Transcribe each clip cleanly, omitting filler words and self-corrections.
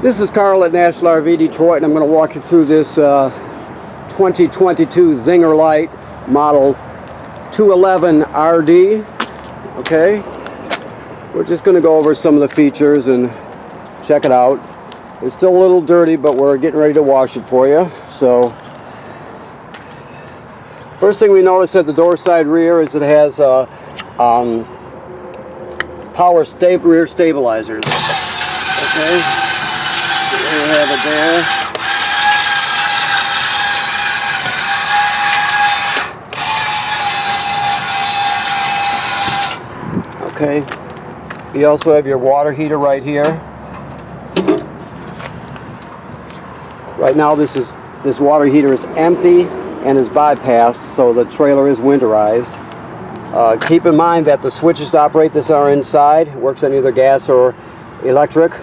This is Carl at National RV Detroit, and I'm going to walk you through this 2022 Zinger Lite model 211 RD. Okay, we're just going to go over some of the features and check it out. It's still a little dirty, but we're getting ready to wash it for you. So, first thing we notice at the door side rear is it has power rear stabilizers. Okay. There you have it there. Okay. You also have your water heater right here. Right now this water heater is empty and is bypassed, so the trailer is winterized. Keep in mind that the switches to operate this are inside. It works on either gas or electric.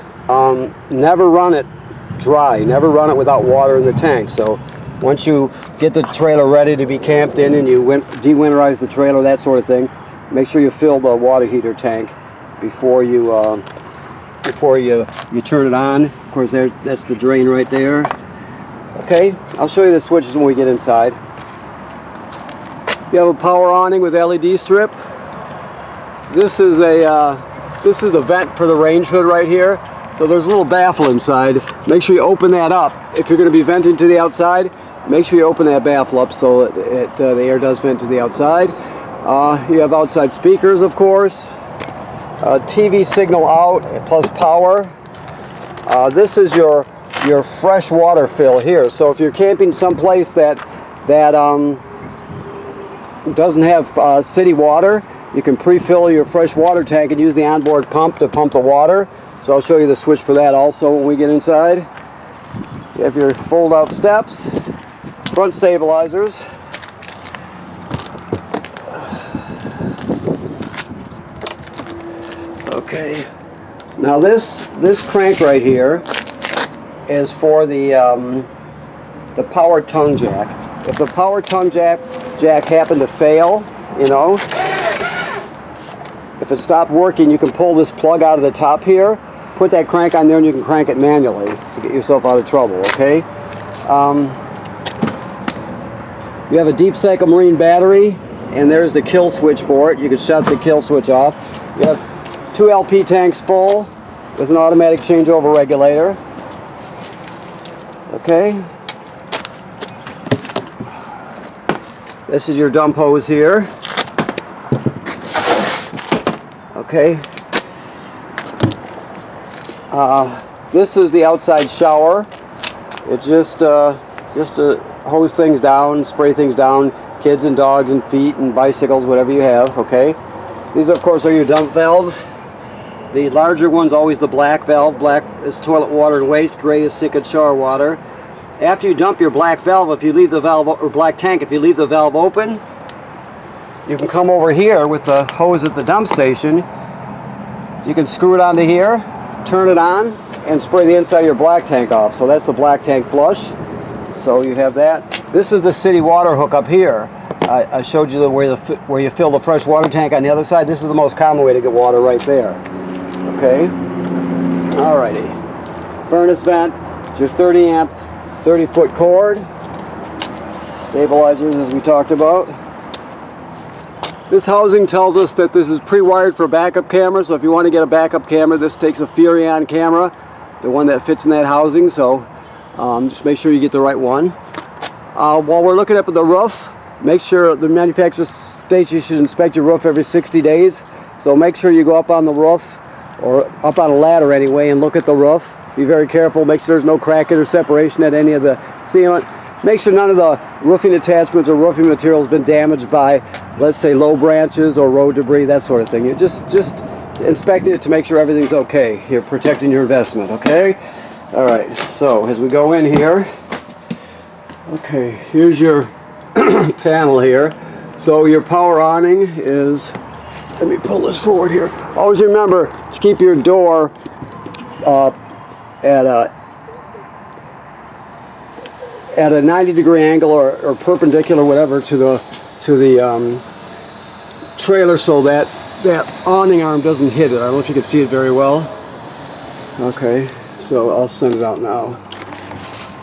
Never run it dry, never run it without water in the tank. So once you get the trailer ready to be camped in and you de-winterize the trailer, that sort of thing, make sure you fill the water heater tank before you turn it on. Of course, that's the drain right there. Okay, I'll show you the switches when we get inside. You have a power awning with LED strip. This is the vent for the range hood right here. So there's a little baffle inside. Make sure you open that up. If you're going to be venting to the outside, make sure you open that baffle up so that the air does vent to the outside. You have outside speakers, of course. TV signal out plus power. This is your fresh water fill here. So if you're camping someplace that doesn't have city water, you can pre-fill your fresh water tank and use the onboard pump to pump the water. So I'll show you the switch for that also when we get inside. You have your fold-out steps, front stabilizers. Okay. Now this crank right here is for the power tongue jack. If the power tongue jack happened to fail, if it stopped working, you can pull this plug out of the top here, put that crank on there, and you can crank it manually to get yourself out of trouble, okay? You have a deep cycle marine battery, and there's the kill switch for it. You can shut the kill switch off. You have 2 LP tanks full with an automatic changeover regulator. Okay. This is your dump hose here. Okay. This is the outside shower. It just to hose things down, spray things down, kids and dogs and feet and bicycles, whatever you have. Okay. These, of course, are your dump valves. The larger one's always the black valve. Black is toilet water and waste. Gray is sink and shower water. After you dump your black valve, if you leave the valve, or black tank, if you leave the valve open, you can come over here with the hose at the dump station. You can screw it onto here, turn it on, and spray the inside of your black tank off. So that's the black tank flush. So you have that. This is the city water hookup here. I showed you where you fill the fresh water tank on the other side. This is the most common way to get water right there. Okay. Alrighty. Furnace vent. It's your 30 amp, 30-foot cord. Stabilizers, as we talked about. This housing tells us that this is pre-wired for backup camera, so if you want to get a backup camera, this takes a Furion camera, the one that fits in that housing, so just make sure you get the right one. While we're looking up at the roof, make sure the manufacturer states you should inspect your roof every 60 days, so make sure you go up on the roof, or up on a ladder anyway, and look at the roof. Be very careful, make sure there's no cracking or separation at any of the sealant. Make sure none of the roofing attachments or roofing material has been damaged by, let's say, low branches or road debris, that sort of thing. You're just inspecting it to make sure everything's okay. You're protecting your investment, okay? All right, so as we go in here, okay, here's your panel here. So your power awning is, let me pull this forward here. Always remember to keep your door at a 90-degree angle or perpendicular, whatever, to the trailer, so that awning arm doesn't hit it. I don't know if you can see it very well. Okay, So I'll send it out now.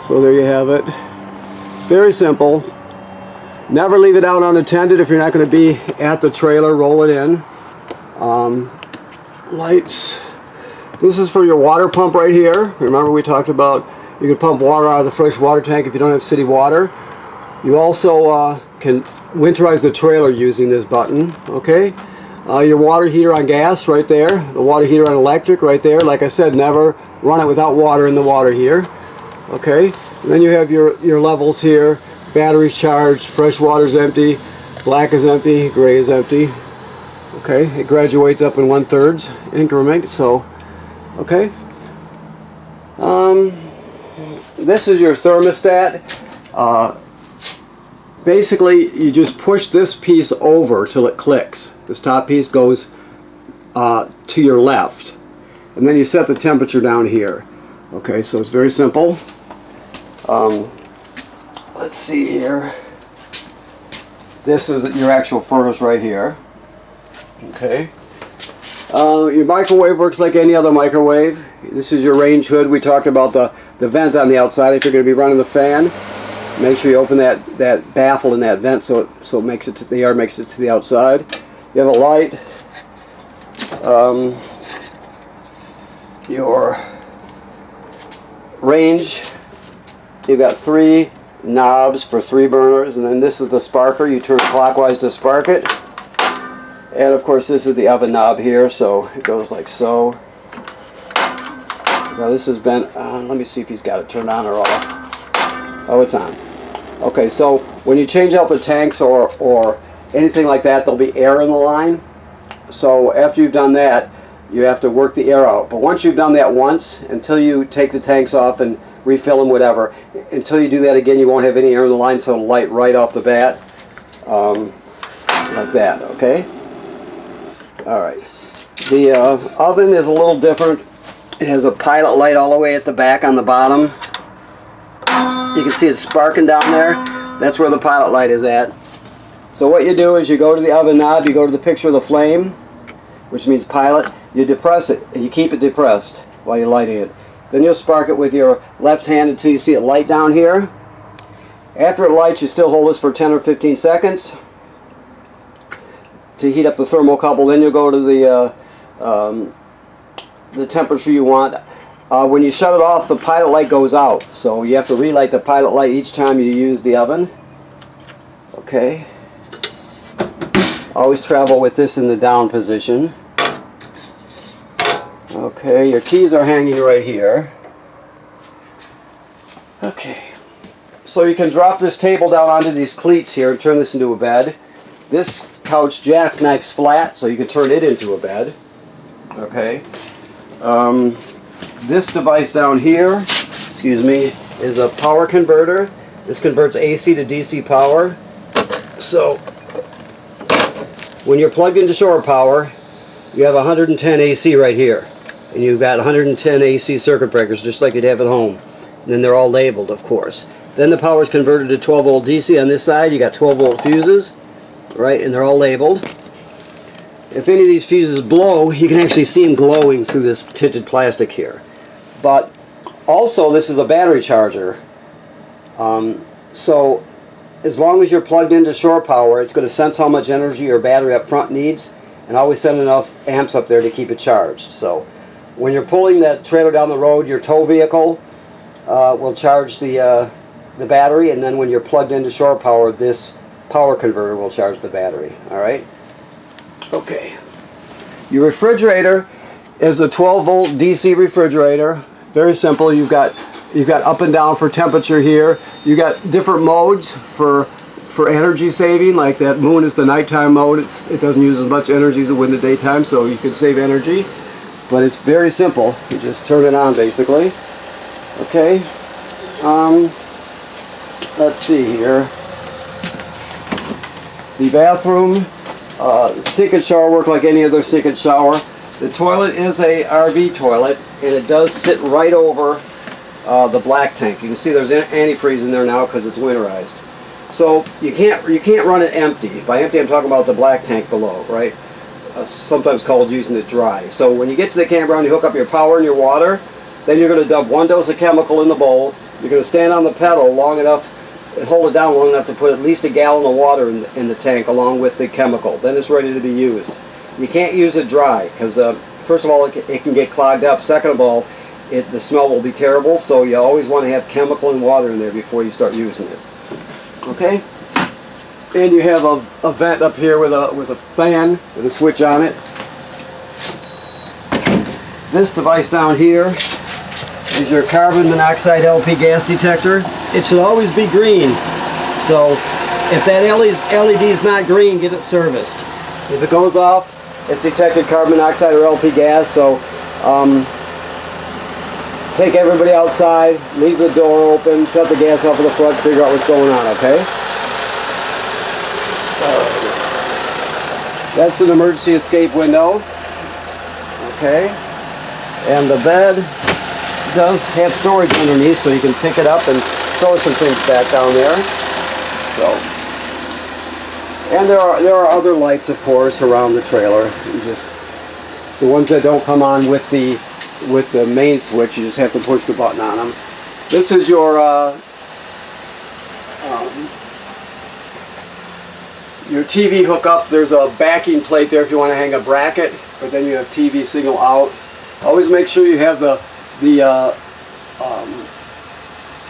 So there you have it. Very simple. Never leave it out unattended if you're not going to be at the trailer. Roll it in. Lights. This is for your water pump right here. Remember we talked about you can pump water out of the fresh water tank if you don't have city water. You also can winterize the trailer using this button. Okay. Your water heater on gas right there. The water heater on electric right there. Like I said, never run it without water in the water heater. Okay. And then you have your levels here. Battery's charged, fresh water's empty, black is empty, gray is empty. Okay, it graduates up in 1/3 increment, so, okay. This is your thermostat. Basically, you just push this piece over till it clicks. This top piece goes to your left. And then you set the temperature down here. Okay, so it's very simple. Let's see here. This is your actual furnace right here. Okay. Your microwave works like any other microwave. This is your range hood. We talked about the vent on the outside. If you're going to be running the fan, make sure you open that baffle in that vent so it makes it the air makes it to the outside. You have a light. Your range. You've got 3 knobs for 3 burners, and then this is the sparker. You turn it clockwise to spark it. And of course this is the oven knob here, so it goes like so. Now this has been, let me see if he's got it turned on or off. Oh, it's on. Okay, so when you change out the tanks or anything like that, there'll be air in the line. So after you've done that, you have to work the air out. But once you've done that once, until you take the tanks off and refill them, whatever, until you do that again, you won't have any air in the line, so it'll light right off the bat. Like that, okay? Alright. The oven is a little different. It has a pilot light all the way at the back on the bottom. You can see it sparking down there. That's where the pilot light is at. So what you do is you go to the oven knob, you go to the picture of the flame, which means pilot, you depress it, and you keep it depressed while you're lighting it. Then you'll spark it with your left hand until you see it light down here. After it lights, you still hold this for 10 or 15 seconds to heat up the thermocouple. Then you'll go to the temperature you want. When you shut it off, the pilot light goes out, so you have to relight the pilot light each time you use the oven. Okay. Always travel with this in the down position. Okay, your keys are hanging right here. Okay. So you can drop this table down onto these cleats here and turn this into a bed. This couch jackknifes flat, so you can turn it into a bed. Okay. This device down here, excuse me, is a power converter. This converts AC to DC power. So when you're plugged into shore power, you have 110 AC right here. And you've got 110 AC circuit breakers just like you'd have at home. And then they're all labeled, of course. Then the power is converted to 12 volt DC. On this side you got 12 volt fuses, right, and they're all labeled. If any of these fuses blow, you can actually see them glowing through this tinted plastic here. But also this is a battery charger. So as long as you're plugged into shore power, it's going to sense how much energy your battery up front needs and always send enough amps up there to keep it charged. So when you're pulling that trailer down the road, your tow vehicle will charge the battery, and then when you're plugged into shore power, this power converter will charge the battery. Alright? Okay. Your refrigerator is a 12 volt DC refrigerator. Very simple. You've got up and down for temperature here. You've got different modes for energy saving, like that moon is the nighttime mode. It doesn't use as much energy as it would in the daytime, so you can save energy. But it's very simple. You just turn it on basically. Okay. Let's see here. The bathroom, sink and shower work like any other sink and shower. The toilet is a RV toilet, and it does sit right over the black tank. You can see there's antifreeze in there now because it's winterized. So you can't run it empty. By empty, I'm talking about the black tank below, right? Sometimes called using it dry. So when you get to the campground, you hook up your power and your water. Then you're going to dump 1 dose of chemical in the bowl. You're going to stand on the pedal long enough and hold it down long enough to put at least a gallon of water in the tank along with the chemical. Then it's ready to be used. You can't use it dry because first of all it can get clogged up. Second of all, the smell will be terrible, so you always want to have chemical and water in there before you start using it. Okay? And you have a vent up here with a fan with a switch on it. This device down here is your carbon monoxide LP gas detector. It should always be green. So if that LED is not green, get it serviced. If it goes off, it's detected carbon monoxide or LP gas. So take everybody outside, leave the door open, shut the gas off in the front, figure out what's going on, okay? That's an emergency escape window. Okay. And the bed does have storage underneath, so you can pick it up and throw some things back down there. So, and there are other lights, of course, around the trailer. Just the ones that don't come on with the main switch, you just have to push the button on them. This is your TV hookup. There's a backing plate there if you want to hang a bracket, but then you have TV signal out. Always make sure you have the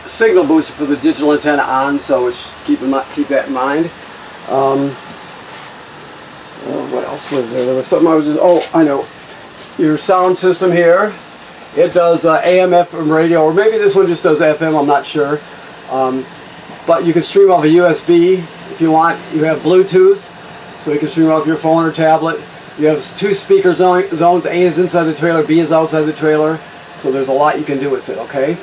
signal booster for the digital antenna on, so keep that in mind. What else was there? There was something I was just, oh, I know. Your sound system here, it does AM, FM radio, or maybe this one just does FM, I'm not sure. But you can stream off a USB if you want. You have Bluetooth, so you can stream off your phone or tablet. You have 2 speaker zones. A is inside the trailer, B is outside the trailer. So there's a lot you can do with it, okay?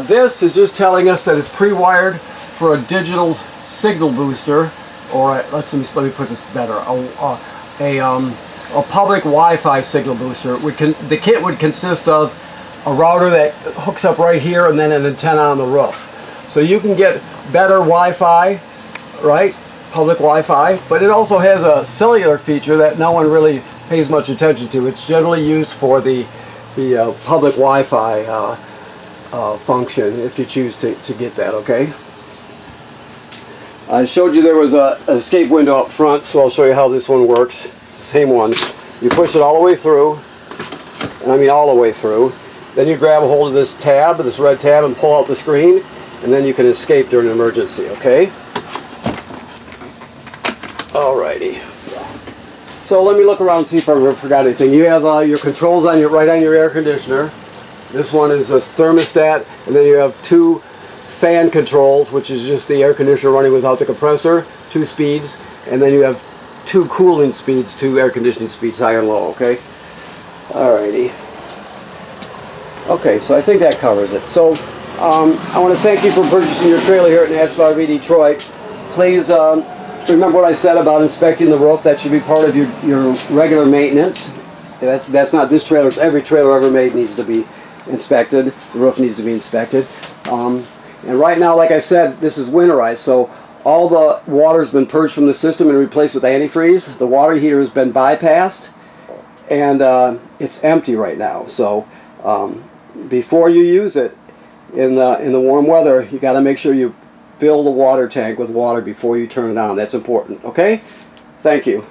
This is just telling us that it's pre-wired for a digital signal booster, or let me put this better, a public Wi-Fi signal booster. The kit would consist of a router that hooks up right here and then an antenna on the roof. So you can get better Wi-Fi, right? Public Wi-Fi, but it also has a cellular feature that no one really pays much attention to. It's generally used for the public Wi-Fi function if you choose to get that, okay? I showed you there was an escape window up front, so I'll show you how this one works. It's the same one. You push it all the way through, and I mean all the way through. Then you grab a hold of this tab, this red tab, and pull out the screen, and then you can escape during an emergency, okay? Alrighty. So let me look around and see if I forgot anything. You have your controls on right on your air conditioner. This one is a thermostat, and then you have 2 fan controls, which is just the air conditioner running without the compressor, 2 speeds, and then you have 2 cooling speeds, 2 air conditioning speeds, high and low, okay? Alrighty. Okay, so I think that covers it. So I want to thank you for purchasing your trailer here at National RV Detroit. Please remember what I said about inspecting the roof. That should be part of your regular maintenance. That's not this trailer. Every trailer ever made needs to be inspected. The roof needs to be inspected. And right now, like I said, this is winterized, so all the water's been purged from the system and replaced with antifreeze. The water heater has been bypassed, and it's empty right now. So before you use it in the warm weather, you got to make sure you fill the water tank with water before you turn it on. That's important. Okay? Thank you.